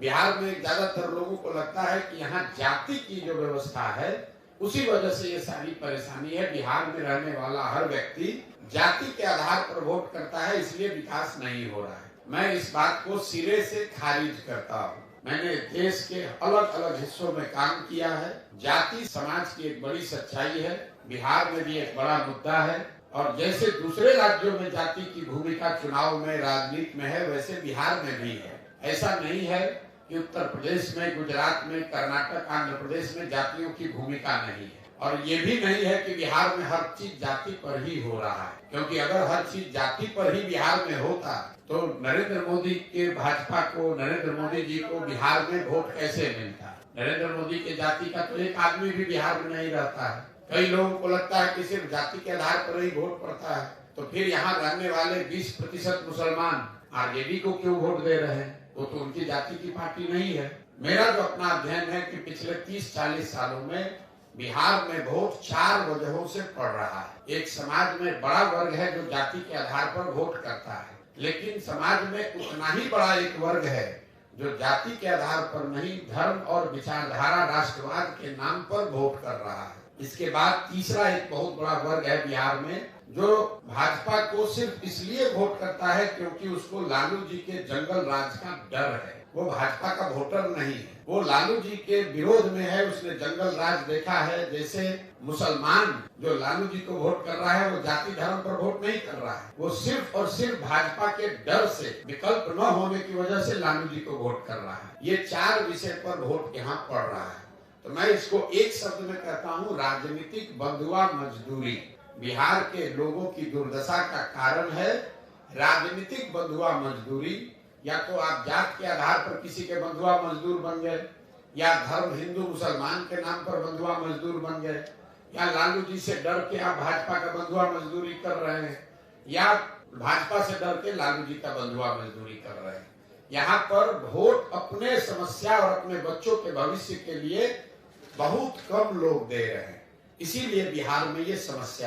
बिहार में ज्यादातर लोगों को लगता है कि यहाँ जाति की जो व्यवस्था है उसी वजह से ये सारी परेशानी है। बिहार में रहने वाला हर व्यक्ति जाति के आधार पर वोट करता है, इसलिए विकास नहीं हो रहा है। मैं इस बात को सिरे से खारिज करता हूँ। मैंने देश के अलग अलग हिस्सों में काम किया है। जाति समाज की एक बड़ी सच्चाई है, बिहार में भी एक बड़ा मुद्दा है। और जैसे दूसरे राज्यों में जाति की भूमिका चुनाव में, राजनीति में है, वैसे बिहार में भी है। ऐसा नहीं है कि उत्तर प्रदेश में, गुजरात में, कर्नाटक, आंध्र प्रदेश में जातियों की भूमिका नहीं है। और ये भी नहीं है कि बिहार में हर चीज जाति पर ही हो रहा है, क्योंकि अगर हर चीज जाति पर ही बिहार में होता तो नरेंद्र मोदी के भाजपा को, नरेंद्र मोदी जी को बिहार में वोट कैसे मिलता। नरेंद्र मोदी के जाति का तो एक आदमी भी बिहार में नहीं रहता है। कई लोगों को लगता है कि सिर्फ जाति के आधार पर ही वोट पड़ता है, तो फिर यहाँ रहने वाले 20% मुसलमान आरजेडी को क्यों वोट दे रहे हैं? वो तो उनकी जाति की पार्टी नहीं है। मेरा जो अपना अध्ययन है कि पिछले 30-40 सालों में बिहार में वोट 4 वजहों से पड़ रहा है। एक, समाज में बड़ा वर्ग है जो जाति के आधार पर वोट करता है, लेकिन समाज में उतना ही बड़ा एक वर्ग है जो जाति के आधार पर नहीं, धर्म और विचारधारा, राष्ट्रवाद के नाम पर वोट कर रहा है। इसके बाद तीसरा एक बहुत बड़ा वर्ग है बिहार में जो भाजपा को सिर्फ इसलिए वोट करता है क्योंकि उसको लालू जी के जंगल राज का डर है। वो भाजपा का वोटर नहीं है, वो लालू जी के विरोध में है। उसने जंगल राज देखा है। जैसे मुसलमान जो लालू जी को वोट कर रहा है वो जाति धर्म पर वोट नहीं कर रहा है, वो सिर्फ और सिर्फ भाजपा के डर से, विकल्प न होने की वजह से लालू जी को वोट कर रहा है। ये 4 विषय पर वोट यहाँ पड़ रहा है। तो मैं इसको एक शब्द में कहता हूँ, राजनीतिक बंधुआ मजदूरी। बिहार के लोगों की दुर्दशा का कारण है राजनीतिक बंधुआ मजदूरी। या तो आप जात के आधार पर किसी के बंधुआ मजदूर बन गए, या धर्म हिंदू मुसलमान के नाम पर बंधुआ मजदूर बन गए, या लालू जी से डर के आप भाजपा का बंधुआ मजदूरी कर रहे हैं, या भाजपा से डर के लालू जी का बंधुआ मजदूरी कर रहे हैं। यहाँ पर वोट अपने समस्या और अपने बच्चों के भविष्य के लिए बहुत कम लोग दे रहे हैं, इसीलिए बिहार में ये समस्या